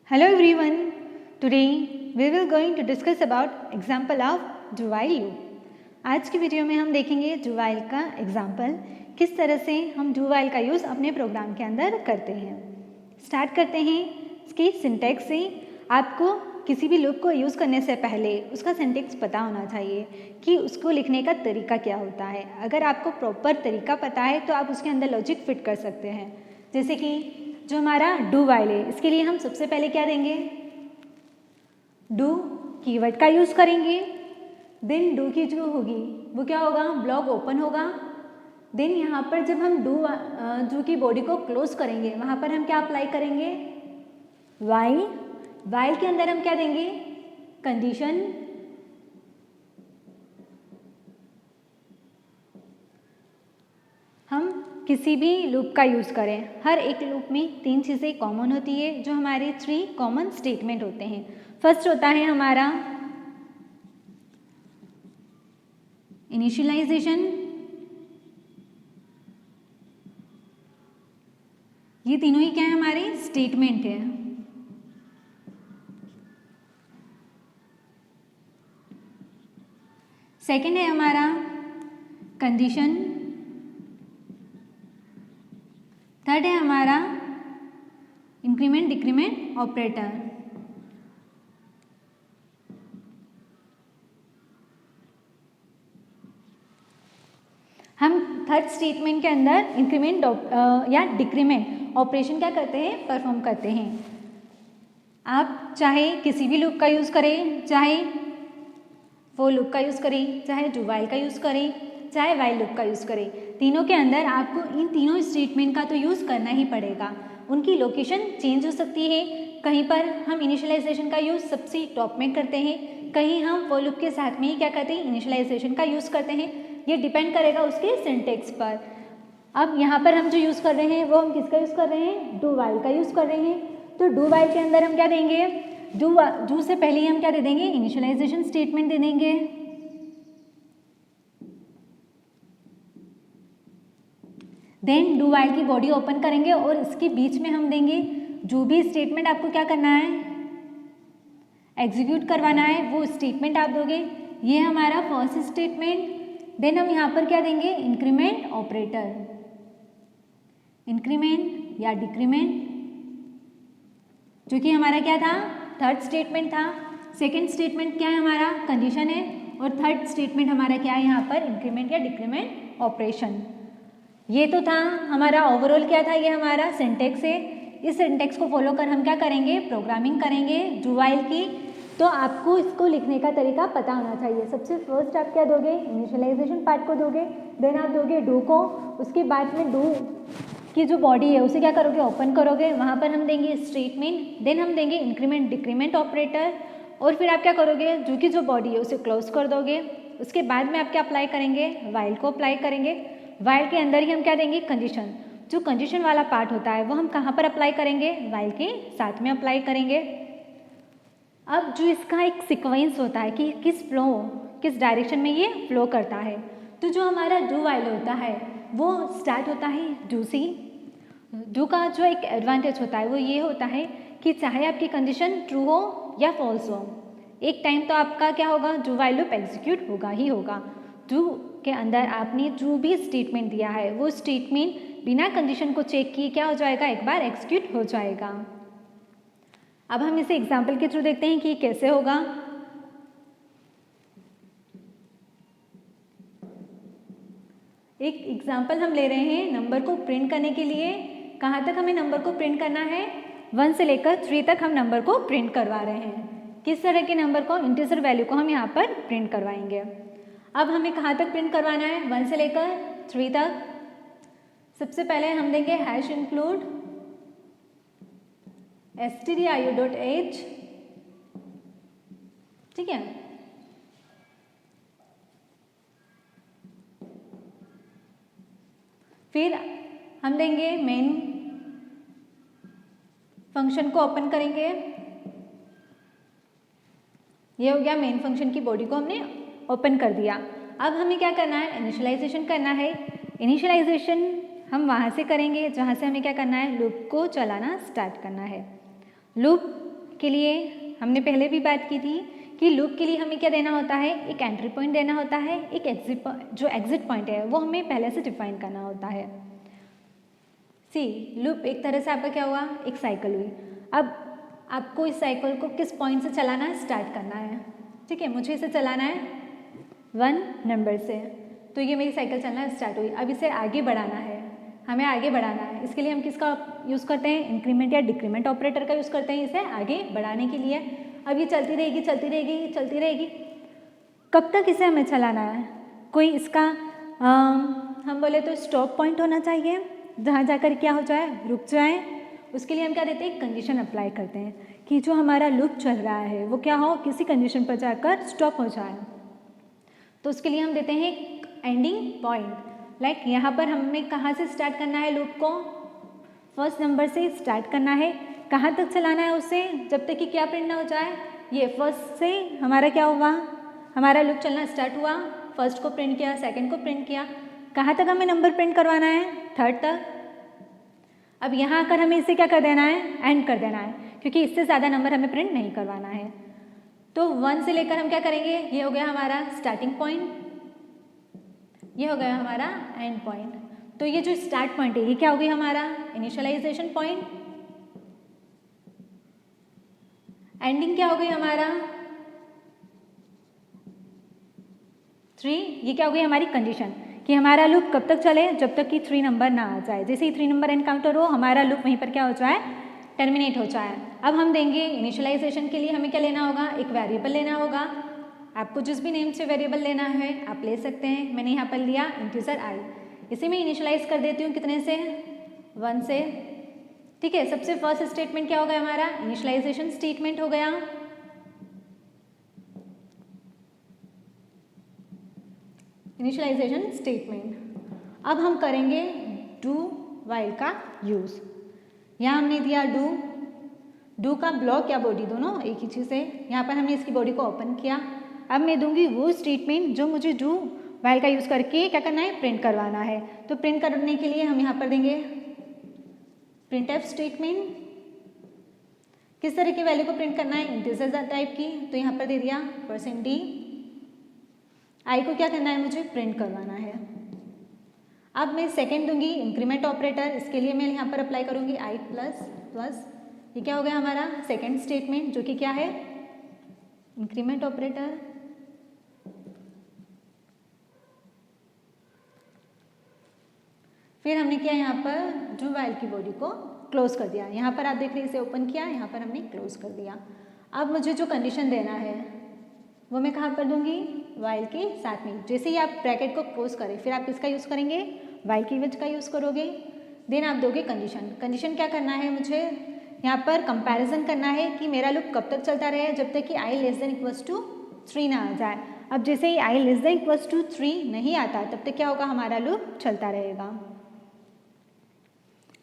Hello everyone. Today we will going to discuss about example of do while loop. आज की video में हम देखेंगे do while का एग्जाम्पल, किस तरह से हम do while का यूज़ अपने प्रोग्राम के अंदर करते हैं। स्टार्ट करते हैं इसकी सिंटैक्स से। आपको किसी भी लूप को यूज़ करने से पहले उसका सिंटैक्स पता होना चाहिए कि उसको लिखने का तरीका क्या होता है। अगर आपको प्रॉपर तरीका पता है तो आप उसके अंदर लॉजिक फिट कर सकते हैं। जैसे कि जो हमारा डू वाइल है, इसके लिए हम सबसे पहले क्या देंगे, डू कीवर्ड का यूज़ करेंगे। देन डू की जो होगी वो क्या होगा, ब्लॉक ओपन होगा। देन यहाँ पर जब हम डू की बॉडी को क्लोज करेंगे वहाँ पर हम क्या अप्लाई करेंगे, वाइल। वाइल के अंदर हम क्या देंगे, कंडीशन। हम किसी भी लूप का यूज़ करें, हर एक लूप में तीन चीज़ें कॉमन होती है, जो हमारे 3 कॉमन स्टेटमेंट होते हैं। फर्स्ट होता है हमारा इनिशियलाइजेशन, ये तीनों ही क्या है, हमारे स्टेटमेंट है। सेकंड है हमारा कंडीशन। थर्ड है हमारा इंक्रीमेंट डिक्रीमेंट ऑपरेटर। हम थर्ड स्टेटमेंट के अंदर इंक्रीमेंट या डिक्रीमेंट ऑपरेशन क्या करते हैं, परफॉर्म करते हैं। आप चाहे किसी भी लूप का यूज़ करें, चाहे वो लूप का यूज़ करें, चाहे डू वाइल का यूज़ करें, चाहे वाइल लूप का यूज़ करें, तीनों के अंदर आपको इन तीनों स्टेटमेंट का तो यूज़ करना ही पड़ेगा। उनकी लोकेशन चेंज हो सकती है, कहीं पर हम इनिशियलाइजेशन का यूज़ सबसे टॉप में करते हैं, कहीं हम वो लूप के साथ में ही क्या करते हैं, इनिशियलाइजेशन का यूज़ करते हैं। ये डिपेंड करेगा उसके सिंटैक्स पर। अब यहाँ पर हम जो यूज़ कर रहे हैं वो हम किसका यूज़ कर रहे हैं, डू वाइल का यूज़ कर रहे हैं। तो डू वाइल के अंदर हम क्या देंगे, डू से पहले ही हम क्या दे देंगे, इनिशियलाइजेशन स्टेटमेंट दे देंगे। देन डू वाइल की बॉडी ओपन करेंगे और इसके बीच में हम देंगे जो भी स्टेटमेंट आपको क्या करना है, एग्जीक्यूट करवाना है, वो स्टेटमेंट आप दोगे। ये हमारा फर्स्ट स्टेटमेंट। देन हम यहाँ पर क्या देंगे, इंक्रीमेंट ऑपरेटर, इंक्रीमेंट या डिक्रीमेंट, जो कि हमारा क्या था, थर्ड स्टेटमेंट था। सेकेंड स्टेटमेंट क्या है, हमारा कंडीशन है। और थर्ड स्टेटमेंट हमारा क्या है यहाँ पर, इंक्रीमेंट या डिक्रीमेंट ऑपरेशन। ये तो था हमारा ओवरऑल क्या था, ये हमारा सिंटैक्स है। इस सिंटैक्स को फॉलो कर हम क्या करेंगे, प्रोग्रामिंग करेंगे डू वाइल की। तो आपको इसको लिखने का तरीका पता होना चाहिए। सबसे फर्स्ट आप क्या दोगे, इनिशियलाइजेशन पार्ट को दोगे। देन आप दोगे डू को, उसके बाद में डू की जो बॉडी है उसे क्या करोगे, ओपन करोगे, वहाँ पर हम देंगे स्टेटमेंट। देन हम देंगे इंक्रीमेंट डिक्रीमेंट ऑपरेटर, और फिर आप क्या करोगे, जो की जो बॉडी है उसे क्लोज कर दोगे। उसके बाद में आप क्या अप्लाई करेंगे, वाइल को अप्लाई करेंगे। वाइल के अंदर ही हम क्या देंगे, कंडीशन। जो कंडीशन वाला पार्ट होता है वो हम कहाँ पर अप्लाई करेंगे, वाइल के साथ में अप्लाई करेंगे। अब जो इसका एक सीक्वेंस होता है कि किस डायरेक्शन में ये फ्लो करता है। तो जो हमारा डू वाइल होता है वो स्टार्ट होता है डू से। डू का जो एक एडवांटेज होता है वो ये होता है कि चाहे आपकी कंडीशन ट्रू हो या फॉल्स हो, एक टाइम तो आपका क्या होगा, डू वाइल लूप एग्जीक्यूट होगा ही होगा। डू के अंदर आपने जो भी स्टेटमेंट दिया है वो स्टेटमेंट बिना कंडीशन को चेक किए क्या हो जाएगा, एक बार एग्जीक्यूट हो जाएगा। अब हम इसे एग्जाम्पल के थ्रू देखते हैं कि कैसे होगा। एक एग्जाम्पल हम ले रहे हैं नंबर को प्रिंट करने के लिए। कहाँ तक हमें नंबर को प्रिंट करना है, 1 से लेकर 3 तक हम नंबर को प्रिंट करवा रहे हैं। किस तरह के नंबर को, इंटीजर वैल्यू को हम यहाँ पर प्रिंट करवाएंगे। अब हमें कहाँ तक प्रिंट करवाना है, 1 से लेकर 3 तक। सबसे पहले हम देंगे हैश इंक्लूड stdio.h, ठीक है। फिर हम देंगे मेन फंक्शन को ओपन करेंगे। ये हो गया, मेन फंक्शन की बॉडी को हमने ओपन कर दिया। अब हमें क्या करना है, इनिशियलाइजेशन करना है। इनिशियलाइजेशन हम वहाँ से करेंगे जहाँ से हमें क्या करना है, लूप को चलाना स्टार्ट करना है। लूप के लिए हमने पहले भी बात की थी कि लूप के लिए हमें क्या देना होता है, एक एंट्री पॉइंट देना होता है, एक एग्जिट पॉइंट है वो हमें पहले से डिफाइन करना होता है। लूप एक तरह से आपका क्या हुआ, एक साइकिल हुई। अब आपको इस साइकिल को किस पॉइंट से चलाना है, स्टार्ट करना है। ठीक है, मुझे इसे चलाना है 1 नंबर से, तो ये मेरी साइकिल चलना स्टार्ट हुई। अब इसे आगे बढ़ाना है, हमें आगे बढ़ाना है। इसके लिए हम किसका यूज़ करते हैं, इंक्रीमेंट या डिक्रीमेंट ऑपरेटर का यूज़ करते हैं इसे आगे बढ़ाने के लिए। अब ये चलती रहेगी चलती रहेगी चलती रहेगी। कब तक इसे हमें चलाना है, कोई इसका हम बोले तो स्टॉप पॉइंट होना चाहिए जहाँ जाकर क्या हो जाए, रुक जाए। उसके लिए हम क्या देते हैं, कंडीशन अप्लाई करते हैं कि जो हमारा लूप चल रहा है वो क्या हो, किसी कंडीशन पर जाकर स्टॉप हो जाए। तो उसके लिए हम देते हैं एंडिंग पॉइंट। लाइक यहाँ पर हमें कहाँ से स्टार्ट करना है, लूप को फर्स्ट नंबर से स्टार्ट करना है। कहाँ तक चलाना है उसे, जब तक कि क्या प्रिंट ना हो जाए, ये फर्स्ट से हमारा क्या हुआ, हमारा लूप चलना स्टार्ट हुआ, फर्स्ट को प्रिंट किया, सेकंड को प्रिंट किया। कहाँ तक हमें नंबर प्रिंट करवाना है, 3rd तक। अब यहाँ आकर हमें इसे क्या कर देना है, एंड कर देना है, क्योंकि इससे ज़्यादा नंबर हमें प्रिंट नहीं करवाना है। तो 1 से लेकर हम क्या करेंगे, ये हो गया हमारा स्टार्टिंग पॉइंट, ये हो गया हमारा एंड पॉइंट। तो ये जो स्टार्ट पॉइंट है ये क्या हो गई हमारा इनिशियलाइजेशन पॉइंट, एंडिंग क्या हो गई हमारा 3, ये क्या हो गई हमारी कंडीशन कि हमारा लूप कब तक चले, जब तक कि 3 नंबर ना आ जाए। जैसे ही 3 नंबर एनकाउंटर हो हमारा लूप वहीं पर क्या हो जाए, टर्मिनेट हो जाए। अब हम देंगे इनिशियलाइजेशन के लिए हमें क्या लेना होगा, एक वेरिएबल लेना होगा। आपको जिस भी नेम से वेरिएबल लेना है आप ले सकते हैं। मैंने यहाँ पर लिया इंटीजर i, इसे मैं इनिशियलाइज कर देती हूँ कितने से, 1 से। ठीक है, सबसे फर्स्ट स्टेटमेंट क्या हो गया हमारा, इनिशियलाइजेशन स्टेटमेंट हो गया। Initialization statement. अब हम करेंगे डू वाइल का यूज़। यहाँ हमने दिया डू का ब्लॉक या बॉडी दोनों एक ही चीज़ है। यहाँ पर हमने इसकी बॉडी को ओपन किया। अब मैं दूंगी वो स्टेटमेंट जो मुझे डू वाइल का यूज़ करके क्या करना है, प्रिंट करवाना है। तो प्रिंट करने के लिए हम यहाँ पर देंगे प्रिंटफ स्टेटमेंट। किस तरह की वैल्यू को प्रिंट करना है, इंटीजर टाइप की, तो यहाँ पर दे दिया %d। आई को क्या करना है, मुझे प्रिंट करवाना है। अब मैं सेकंड दूंगी इंक्रीमेंट ऑपरेटर, इसके लिए मैं यहाँ पर अप्लाई करूँगी i प्लस प्लस। ये क्या हो गया हमारा सेकंड स्टेटमेंट, जो कि क्या है इंक्रीमेंट ऑपरेटर। फिर हमने क्या यहाँ पर डू वाइल की बॉडी को क्लोज कर दिया। यहाँ पर आप देख रहे हैं इसे ओपन किया, यहाँ पर हमने क्लोज कर दिया। अब मुझे जो कंडीशन देना है वो मैं कहाँ पर दूंगी, वाइल के साथ में। जैसे ही आप ब्रैकेट को क्लोज करें फिर आप किसका यूज़ करेंगे, वाइल कीवर्ड का यूज़ करोगे। देन आप दोगे कंडीशन। कंडीशन क्या करना है, मुझे यहाँ पर कंपैरिजन करना है कि मेरा लूप कब तक चलता रहे, जब तक कि i <= 3 ना आ जाए। अब जैसे ही i <= 3 नहीं आता तब तक क्या होगा, हमारा लूप चलता रहेगा।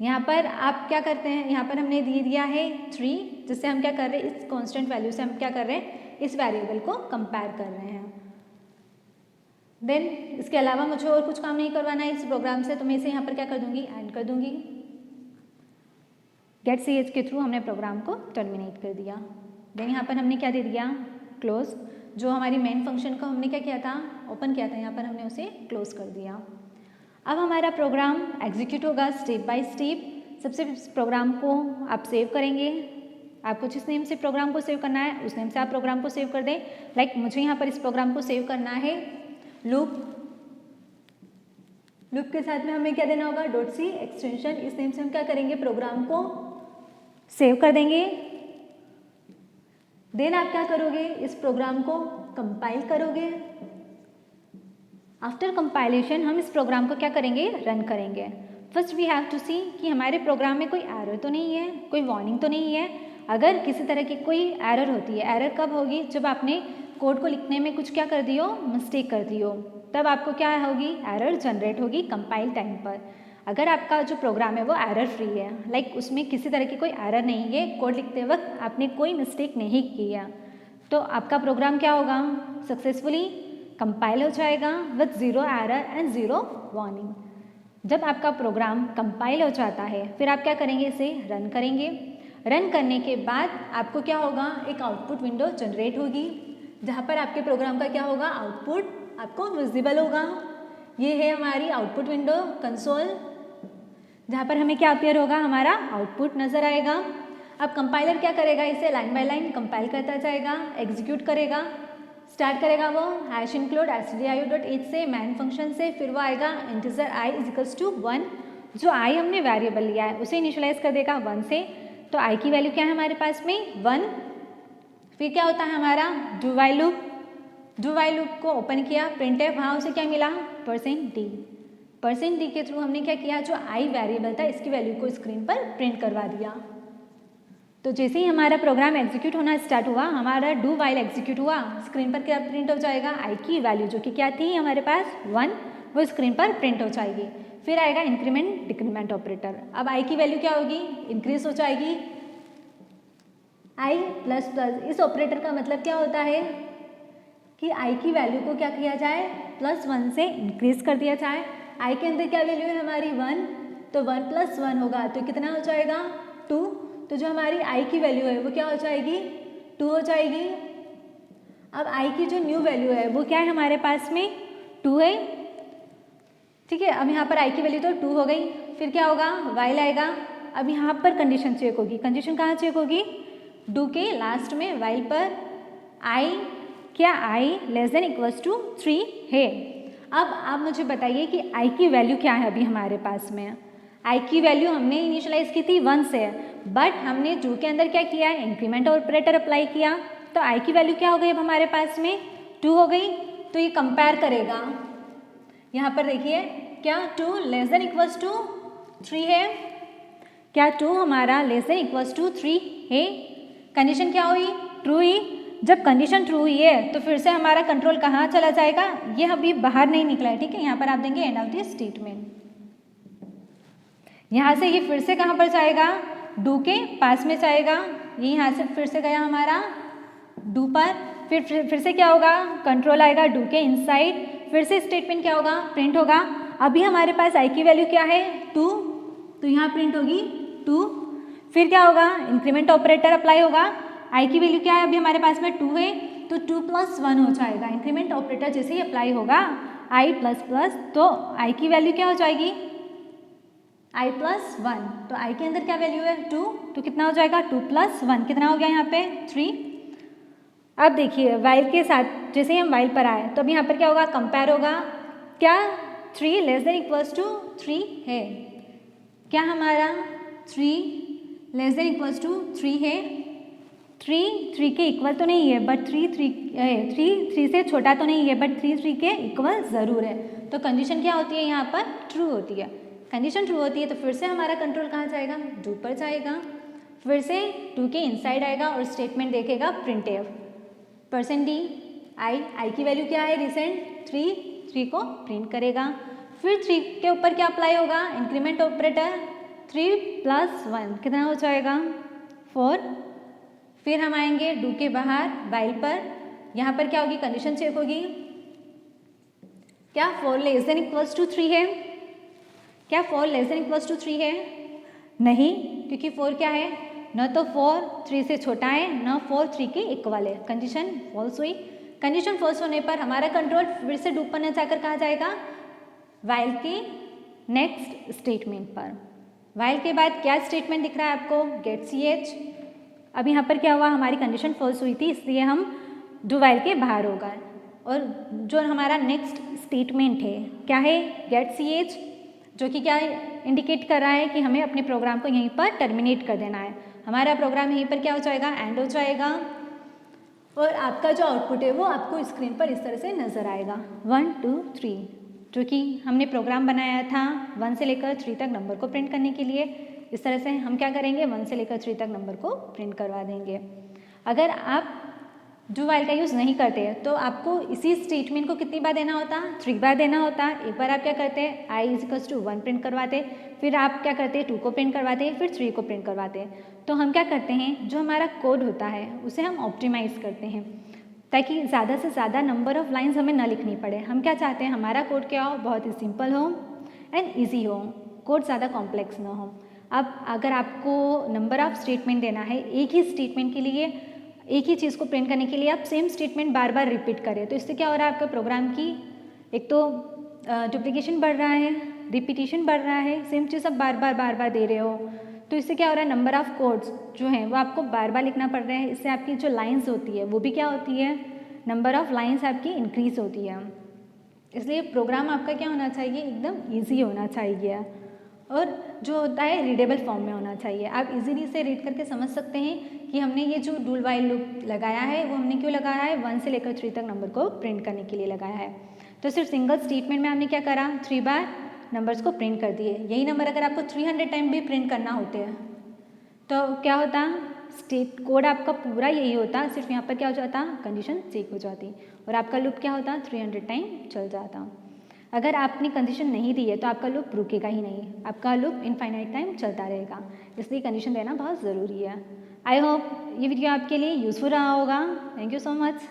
यहाँ पर आप क्या करते हैं, यहाँ पर हमने दे दिया है 3, जिससे हम क्या कर रहे हैं, इस कांस्टेंट वैल्यू से हम क्या कर रहे हैं, इस वेरिएबल को कंपेयर कर रहे हैं। देन इसके अलावा मुझे और कुछ काम नहीं करवाना है इस प्रोग्राम से, तो मैं इसे यहाँ पर क्या कर दूंगी, एंड कर दूंगी। गेट ch के थ्रू हमने प्रोग्राम को टर्मिनेट कर दिया। देन यहाँ पर हमने क्या दे दिया, क्लोज। जो हमारी मेन फंक्शन को हमने क्या किया था, ओपन किया था, यहाँ पर हमने उसे क्लोज कर दिया। अब हमारा प्रोग्राम एग्जीक्यूट होगा स्टेप बाय स्टेप। सबसे प्रोग्राम को आप सेव करेंगे। आपको जिस नेम से प्रोग्राम को सेव करना है उस नेम से आप प्रोग्राम को सेव कर दें। लाइक मुझे यहाँ पर इस प्रोग्राम को सेव करना है लूप के साथ में हमें क्या देना होगा, .c एक्सटेंशन। इस नेम से हम क्या करेंगे, प्रोग्राम को सेव कर देंगे। देन आप क्या करोगे, इस प्रोग्राम को कंपाइल करोगे। आफ्टर कंपाइलेशन हम इस प्रोग्राम को क्या करेंगे, रन करेंगे। फर्स्ट वी हैव टू सी कि हमारे प्रोग्राम में कोई एरर तो नहीं है, कोई वार्निंग तो नहीं है। अगर किसी तरह की कोई एरर होती है, एरर कब होगी, जब आपने कोड को लिखने में कुछ क्या कर दियो, मिस्टेक कर दियो, तब आपको क्या होगी, एरर जनरेट होगी कंपाइल टाइम पर। अगर आपका जो प्रोग्राम है वो एरर फ्री है, लाइक उसमें किसी तरह की कोई एरर नहीं है, कोड लिखते वक्त आपने कोई मिस्टेक नहीं किया, तो आपका प्रोग्राम क्या होगा, सक्सेसफुली कंपाइल हो जाएगा विद 0 एरर एंड 0 वार्निंग। जब आपका प्रोग्राम कंपाइल हो जाता है फिर आप क्या करेंगे, इसे रन करेंगे। रन करने के बाद आपको क्या होगा, एक आउटपुट विंडो जनरेट होगी जहाँ पर आपके प्रोग्राम का क्या होगा, आउटपुट आपको विजिबल होगा। ये है हमारी आउटपुट विंडो कंसोल, जहाँ पर हमें क्या अपीयर होगा, हमारा आउटपुट नज़र आएगा। अब कंपाइलर क्या करेगा, इसे लाइन बाय लाइन कंपाइल करता जाएगा, एग्जीक्यूट करेगा। स्टार्ट करेगा वो #include stdio.h से मैन फंक्शन से, फिर वो आएगा इंटीजर i = 1, जो i हमने वेरिएबल लिया है उसे इनिशियलाइज कर देगा 1 से। तो i की वैल्यू क्या है हमारे पास में 1। फिर क्या होता है हमारा do while loop, do while loop को ओपन किया, प्रिंटफ, वहाँ उसे क्या मिला %d के थ्रू हमने क्या किया, जो i वेरिएबल था इसकी वैल्यू को स्क्रीन पर प्रिंट करवा दिया। तो जैसे ही हमारा प्रोग्राम एग्जीक्यूट होना स्टार्ट हुआ, हमारा डू वाइल एग्जीक्यूट हुआ, स्क्रीन पर क्या प्रिंट हो जाएगा, i की वैल्यू जो कि क्या थी हमारे पास 1, वो स्क्रीन पर प्रिंट हो जाएगी। फिर आएगा इंक्रीमेंट डिक्रीमेंट ऑपरेटर। अब i की वैल्यू क्या होगी, इंक्रीज हो जाएगी i++। इस ऑपरेटर का मतलब क्या होता है कि i की वैल्यू को क्या किया जाए, +1 से इंक्रीज कर दिया जाए। i के अंदर क्या वैल्यू है हमारी 1, तो 1 + 1 होगा तो कितना हो जाएगा 2। तो जो हमारी i की वैल्यू है वो क्या हो जाएगी 2 हो जाएगी। अब i की जो न्यू वैल्यू है वो क्या है हमारे पास में 2 है, ठीक है। अब यहाँ पर i की वैल्यू तो 2 हो गई। फिर क्या होगा, वाइल आएगा। अब यहाँ पर कंडीशन चेक होगी। कंडीशन कहाँ चेक होगी, डू के लास्ट में वाइल पर i क्या i <= 3 है। अब आप मुझे बताइए कि i की वैल्यू क्या है अभी हमारे पास में। i की वैल्यू हमने इनिशियलाइज की थी 1 से, बट हमने डू के अंदर क्या किया है, इंक्रीमेंट ऑपरेटर अप्लाई किया, तो i की वैल्यू क्या हो गई अब हमारे पास में 2 हो गई। तो ये कंपेयर करेगा, यहाँ पर देखिए क्या 2 <= 3 है, क्या 2 हमारा <= 3 है। कंडीशन क्या हुई, ट्रू हुई। जब कंडीशन ट्रू हुई है तो फिर से हमारा कंट्रोल कहाँ चला जाएगा, ये अभी बाहर नहीं निकला है, ठीक है। यहाँ पर आप देंगे एंड ऑफ द स्टेटमेंट। यहाँ से ये फिर से कहाँ पर जाएगा, डू के पास में जाएगा। ये यहाँ से फिर से गया हमारा डू पर, फिर से क्या होगा, कंट्रोल आएगा डू के इनसाइड, फिर से स्टेटमेंट क्या होगा, प्रिंट होगा। अभी हमारे पास i की वैल्यू क्या है 2, तो यहाँ प्रिंट होगी 2। फिर क्या होगा, इंक्रीमेंट ऑपरेटर अप्लाई होगा। i की वैल्यू क्या है अभी हमारे पास में 2 है, तो 2 + 1 हो जाएगा। इंक्रीमेंट ऑपरेटर जैसे ही अप्लाई होगा i++, तो i की वैल्यू क्या हो जाएगी i+1। तो i के अंदर क्या वैल्यू है 2, तो कितना हो जाएगा 2 + 1, कितना हो गया यहाँ पे 3। अब देखिए वाइल के साथ जैसे ही हम वाइल पर आए तो अब यहाँ पर क्या होगा, कंपेयर होगा। क्या 3 <= 3 है, क्या हमारा 3 <= 3 है। 3 के इक्वल तो नहीं है, बट 3 से छोटा तो नहीं है, बट 3 के इक्वल ज़रूर है। तो कंडीशन क्या होती है यहाँ पर, ट्रू होती है। कंडीशन ट्रू होती है तो फिर से हमारा कंट्रोल कहाँ जाएगा, डू पर जाएगा। फिर से डू के इनसाइड आएगा और स्टेटमेंट देखेगा प्रिंटफ %d। i की वैल्यू क्या है रिसेंट 3 को प्रिंट करेगा। फिर 3 के ऊपर क्या अप्लाई होगा, इंक्रीमेंट ऑपरेटर 3 + 1 कितना हो जाएगा 4। फिर हम आएंगे डू के बाहर वाइल पर, यहाँ पर क्या होगी, कंडीशन चेक होगी। क्या 4 <= 3 है, क्या 4 <= 3 है, नहीं, क्योंकि 4 क्या है, न तो 4 3 से छोटा है, न 4 3 के इक्वल है। कंडीशन फॉल्स हुई। कंडीशन फॉल्स होने पर हमारा कंट्रोल फिर से डू पर न जाकर कहाँ जाएगा, वाइल के नेक्स्ट स्टेटमेंट पर। वाइल के बाद क्या स्टेटमेंट दिख रहा है आपको, गेट ch। अब यहाँ पर क्या हुआ, हमारी कंडीशन फॉल्स हुई थी इसलिए हम डू वाइल के बाहर हो गए। और जो हमारा नेक्स्ट स्टेटमेंट है क्या है, गेट ch, जो कि क्या इंडिकेट कर रहा है कि हमें अपने प्रोग्राम को यहीं पर टर्मिनेट कर देना है। हमारा प्रोग्राम यहीं पर क्या हो जाएगा, एंड हो जाएगा। और आपका जो आउटपुट है वो आपको स्क्रीन पर इस तरह से नज़र आएगा 1 2 3, जो कि हमने प्रोग्राम बनाया था 1 से लेकर 3 तक नंबर को प्रिंट करने के लिए। इस तरह से हम क्या करेंगे, 1 से लेकर 3 तक नंबर को प्रिंट करवा देंगे। अगर आप डू वाइल का यूज़ नहीं करते तो आपको इसी स्टेटमेंट को कितनी बार देना होता, 3 बार देना होता। एक बार आप क्या करते, i = 1 प्रिंट करवाते, फिर आप क्या करते 2 को प्रिंट करवाते, फिर 3 को प्रिंट करवाते। तो हम क्या करते हैं, जो हमारा कोड होता है उसे हम ऑप्टिमाइज़ करते हैं ताकि ज़्यादा से ज़्यादा नंबर ऑफ़ लाइन्स हमें ना लिखनी पड़े। हम क्या चाहते हैं, हमारा कोड क्या हो, बहुत ही सिंपल हो एंड ईजी हो, कोड ज़्यादा कॉम्प्लेक्स ना हो। अब अगर आपको नंबर ऑफ स्टेटमेंट देना है, एक ही स्टेटमेंट के लिए, एक ही चीज़ को प्रिंट करने के लिए आप सेम स्टेटमेंट बार बार रिपीट करें, तो इससे क्या हो रहा है, आपके प्रोग्राम की एक तो डुप्लीकेशन बढ़ रहा है, रिपीटिशन बढ़ रहा है, सेम चीज़ आप बार बार दे रहे हो, तो इससे क्या हो रहा है, नंबर ऑफ कोड्स जो हैं वो आपको बार बार लिखना पड़ रहा है। इससे आपकी जो लाइंस होती है वो भी क्या होती है, नंबर ऑफ लाइंस आपकी इंक्रीज होती है। इसलिए प्रोग्राम आपका क्या होना चाहिए, एकदम ईजी होना चाहिए और जो होता है रीडेबल फॉर्म में होना चाहिए। आप इजीली से रीड करके समझ सकते हैं कि हमने ये जो डू व्हाइल लूप लगाया है वो हमने क्यों लगाया है, 1 से लेकर 3 तक नंबर को प्रिंट करने के लिए लगाया है। तो सिर्फ सिंगल स्टेटमेंट में हमने क्या करा, 3 बार नंबर्स को प्रिंट कर दिए। यही नंबर अगर आपको 300 टाइम भी प्रिंट करना होते हैं तो क्या होता, स्टेट कोड आपका पूरा यही होता, सिर्फ यहाँ पर क्या हो जाता, कंडीशन चेक हो जाती और आपका लूप क्या होता, 300 टाइम चल जाता। अगर आपने कंडीशन नहीं दी है तो आपका लूप रुकेगा ही नहीं, आपका लूप इनफाइनाइट टाइम चलता रहेगा, इसलिए कंडीशन देना बहुत ज़रूरी है। आई होप ये वीडियो आपके लिए यूज़फुल रहा होगा। Thank you so much.